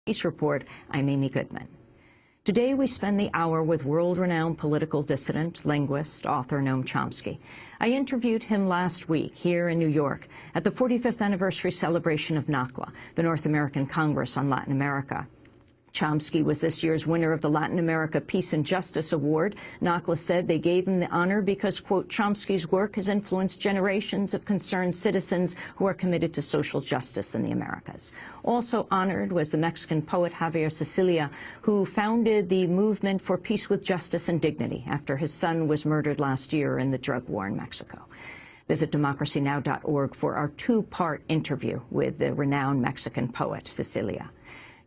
Peace Report, I'm Amy Goodman. Today we spend the hour with world-renowned political dissident, linguist, author Noam Chomsky. I interviewed him last week here in New York at the 45th anniversary celebration of NACLA, the North American Congress on Latin America. Chomsky was this year's winner of the Latin America Peace and Justice Award. NACLA said they gave him the honor because, quote, Chomsky's work has influenced generations of concerned citizens who are committed to social justice in the Americas. Also honored was the Mexican poet Javier Cecilia, who founded the movement for peace with justice and dignity after his son was murdered last year in the drug war in Mexico. Visit democracynow.org for our two-part interview with the renowned Mexican poet Cecilia.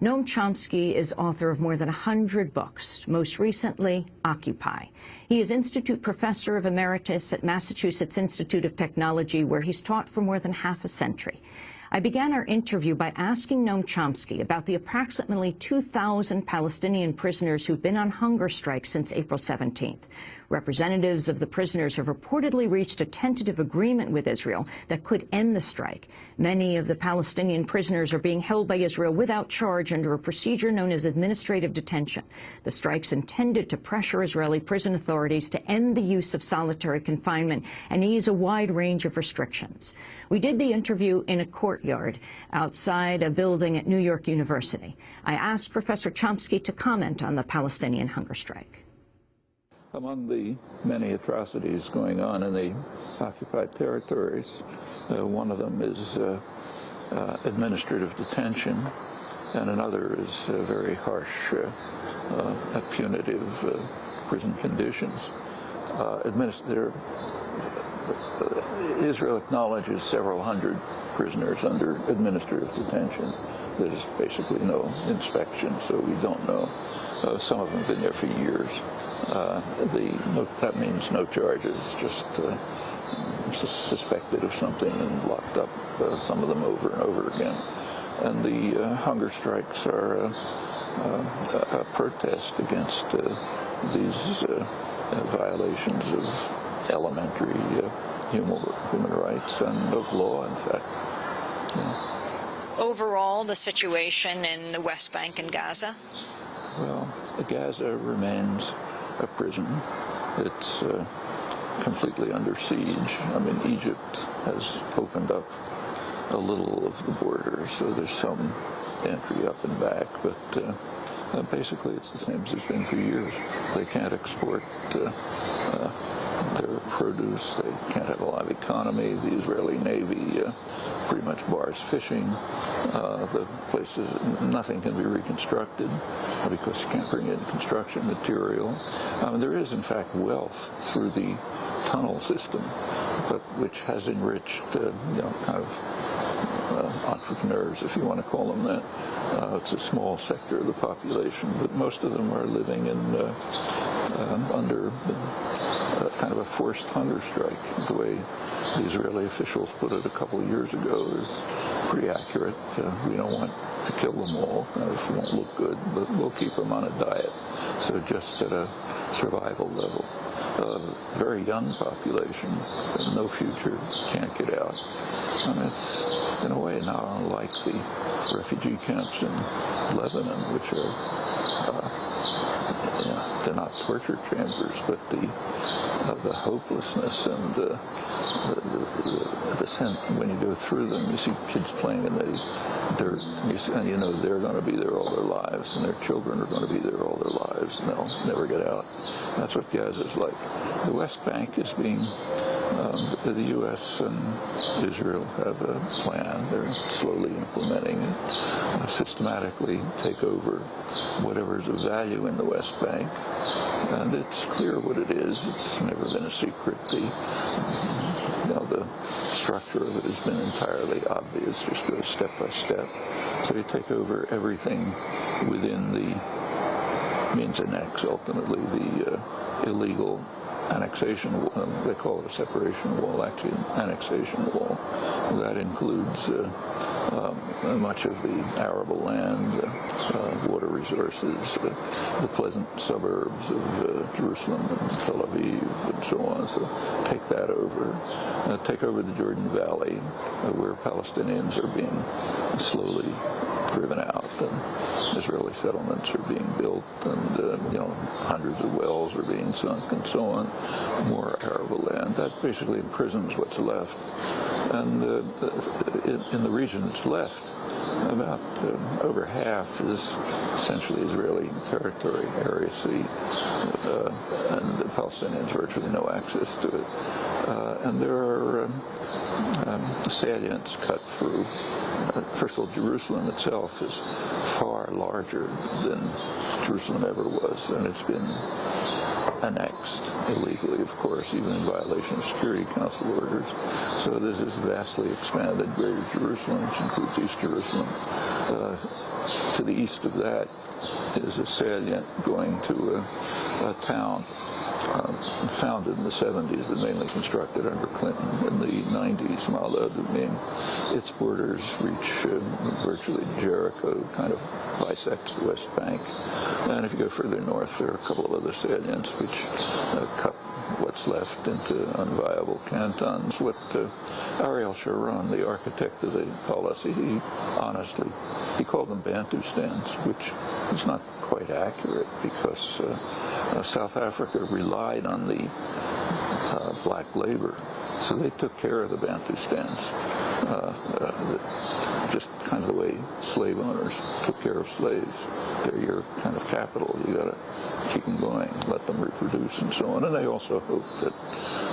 Noam Chomsky is author of more than 100 books, most recently, Occupy. He is Institute Professor of Emeritus at Massachusetts Institute of Technology, where he's taught for more than half a century. I began our interview by asking Noam Chomsky about the approximately 2,000 Palestinian prisoners who've been on hunger strike since April 17th. Representatives of the prisoners have reportedly reached a tentative agreement with Israel that could end the strike. Many of the Palestinian prisoners are being held by Israel without charge under a procedure known as administrative detention. The strike's intended to pressure Israeli prison authorities to end the use of solitary confinement and ease a wide range of restrictions. We did the interview in a courtyard outside a building at New York University. I asked Professor Chomsky to comment on the Palestinian hunger strike. Among the many atrocities going on in the occupied territories, one of them is administrative detention, and another is very harsh, punitive prison conditions. Israel acknowledges several hundred prisoners under administrative detention. There's basically no inspection, so we don't know. Some of them have been there for years. That means no charges, just suspected of something and locked up, some of them over and over again. And the hunger strikes are a protest against these violations of elementary human rights and of law, in fact. Yeah. Overall, the situation in the West Bank and Gaza? Well, Gaza remains a prison. It's completely under siege. I mean, Egypt has opened up a little of the border, so there's some entry up and back, but basically it's the same as it's been for years. They can't export their produce. They can't have a live economy. The Israeli Navy pretty much bars fishing. The places, nothing can be reconstructed because you can't bring in construction material. There is, in fact, wealth through the tunnel system, but which has enriched, kind of entrepreneurs, if you want to call them that. It's a small sector of the population, but most of them are living in under kind of a forced hunger strike. The way the Israeli officials put it a couple of years ago is pretty accurate. We don't want to kill them all. It won't look good, but we'll keep them on a diet. So just at a survival level. Very young population, no future, can't get out. And it's, in a way, not unlike the refugee camps in Lebanon, which are, they're not torture chambers, but the hopelessness and the sense when you go through them, you see kids playing in the dirt, and you know they're going to be there all their lives, and their children are going to be there all their lives, and they'll never get out. That's what Gaza's like. The West Bank is being, the U.S. and Israel have a plan. They're slowly implementing it, systematically take over whatever's of value in the West Bank. And it's clear what it is. It's never been a secret. The structure of it has been entirely obvious, just goes step by step. So you take over everything within the means annex, ultimately the illegal annexation wall. They call it a separation wall, actually an annexation wall. That includes much of the arable land, water resources, the pleasant suburbs of Jerusalem and Tel Aviv and so on. So take that over. Take over the Jordan Valley, where Palestinians are being slowly driven out. And early settlements are being built, and hundreds of wells are being sunk, and so on. More arable land. That basically imprisons what's left. And in the region that's left, about over half is essentially Israeli territory, Area C, and the Palestinians virtually no access to it. And there are salients cut through. First of all, Jerusalem itself is far larger than Jerusalem ever was, and it's been annexed illegally, of course, even in violation of Security Council orders. So this is vastly expanded Greater Jerusalem, which includes East Jerusalem. To the east of that is a salient going to a town founded in the 70s, but mainly constructed under Clinton in the 90s, Ma'ale Adumim. Its borders reach virtually Jericho, kind of bisects the West Bank. And if you go further north, there are a couple of other salients which cut what's left into unviable cantons. What Ariel Sharon, the architect of the policy, he called them Bantustans, which is not quite accurate, because South Africa relied on the black labor, so they took care of the Bantustans. Just kind of the way slave owners took care of slaves. They're your kind of capital. You got to keep them going, let them reproduce, and so on. And they also hoped that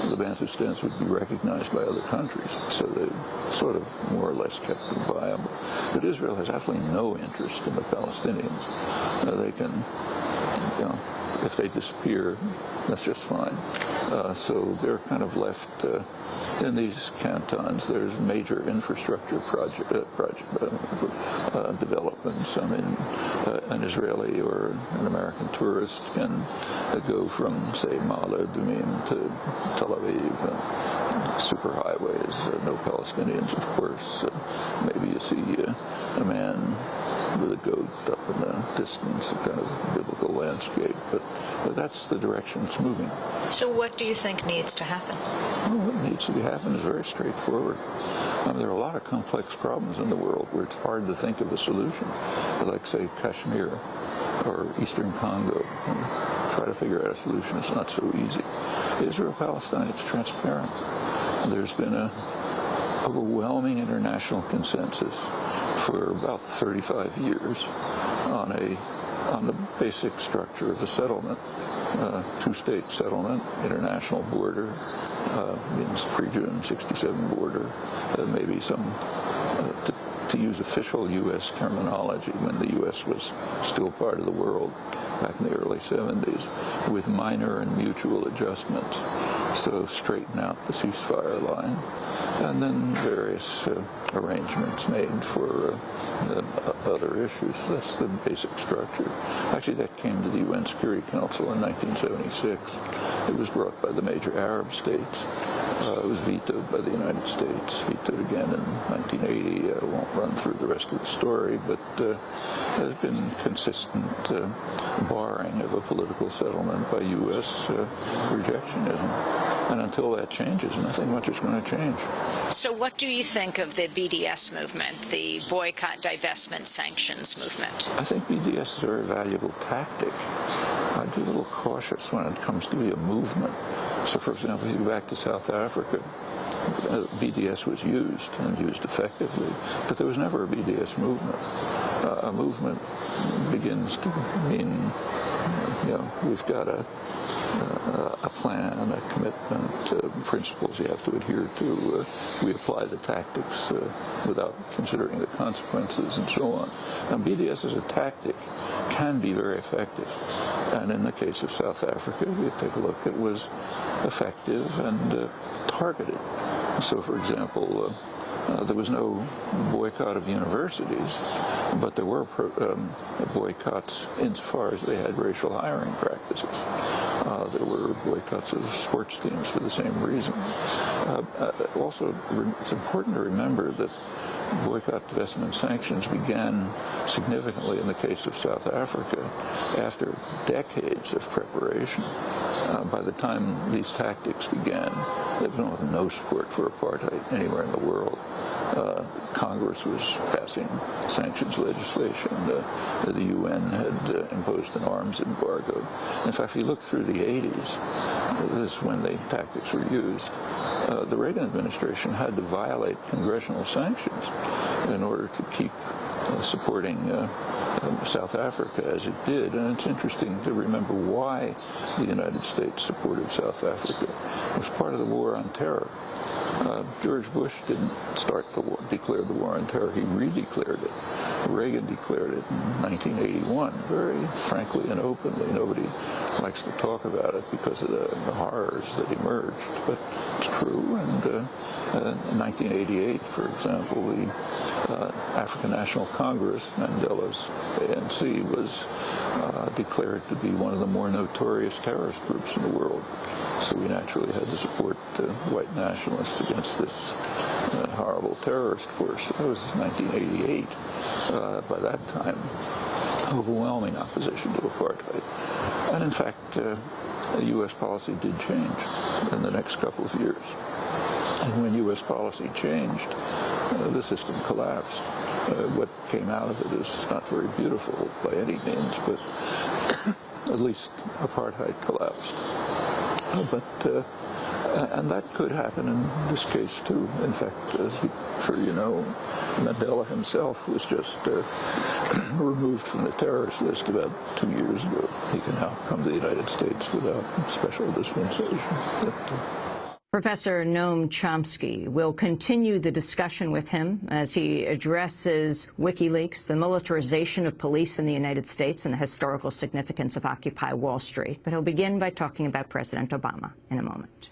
the Bantustans would be recognized by other countries, so they sort of more or less kept them viable. But Israel has absolutely no interest in the Palestinians. They can, if they disappear, that's just fine. So they're kind of left in these cantons. There's major infrastructure developments. I mean, an Israeli or an American tourist can go from, say, Ma'ale Adumim to Tel Aviv, superhighways, no Palestinians, of course. Maybe you see a man with a goat up in the distance, a kind of biblical landscape, but that's the direction it's moving. So what do you think needs to happen? Well, what needs to happen is very straightforward. There are a lot of complex problems in the world where it's hard to think of a solution, like, say, Kashmir or Eastern Congo. Try to figure out a solution. It's not so easy. Israel-Palestine, it's transparent. There's been an overwhelming international consensus for about 35 years on the basic structure of a settlement, two-state settlement, international border, means pre-June 67 border, maybe some, to use official U.S. terminology, when the U.S. was still part of the world back in the early 70s, with minor and mutual adjustments. So straighten out the ceasefire line, and then various arrangements made for other issues. That's the basic structure. Actually, that came to the UN Security Council in 1976. It was brought by the major Arab states. It was vetoed by the United States, vetoed again in 1980. I won't run through the rest of the story, but there's been consistent barring of a political settlement by U.S. rejectionism. And until that changes, nothing much is going to change. So what do you think of the BDS movement, the boycott, divestment, sanctions movement? I think BDS is a very valuable tactic. I'd be a little cautious when it comes to be a movement. So, for example, if you go back to South Africa, BDS was used, and used effectively, but there was never a BDS movement. A movement begins to mean, we've got a plan, a commitment, principles you have to adhere to. We apply the tactics without considering the consequences, and so on. Now, BDS as a tactic can be very effective. And in the case of South Africa, we take a look, it was effective and targeted. So, for example, there was no boycott of universities, but there were boycotts insofar as they had racial hiring practices. There were boycotts of sports teams for the same reason. Also, it's important to remember that boycott, divestment, sanctions began significantly in the case of South Africa after decades of preparation. By the time these tactics began, there was no support for apartheid anywhere in the world. Congress was passing sanctions legislation. The UN had imposed an arms embargo. In fact, if you look through the 80s, this is when the tactics were used, the Reagan administration had to violate congressional sanctions in order to keep supporting South Africa as it did. And it's interesting to remember why the United States supported South Africa. It was part of the war on terror. George Bush didn't declare the war on terror. He redeclared it. Reagan declared it in 1981, very frankly and openly. Nobody likes to talk about it because of the horrors that emerged, but it's true. And in 1988, for example, the African National Congress, Mandela's ANC, was declared to be one of the more notorious terrorist groups in the world. So we naturally had to support white nationalists against this horrible terrorist force. That was 1988. By that time, overwhelming opposition to apartheid. And in fact, U.S. policy did change in the next couple of years. And when U.S. policy changed, the system collapsed. What came out of it is not very beautiful by any means, but at least apartheid collapsed. And that could happen in this case too. In fact, as I'm sure you know, Mandela himself was just removed from the terrorist list about 2 years ago. He can now come to the United States without special dispensation. Professor Noam Chomsky will continue the discussion with him as he addresses WikiLeaks, the militarization of police in the United States, and the historical significance of Occupy Wall Street. But he'll begin by talking about President Obama in a moment.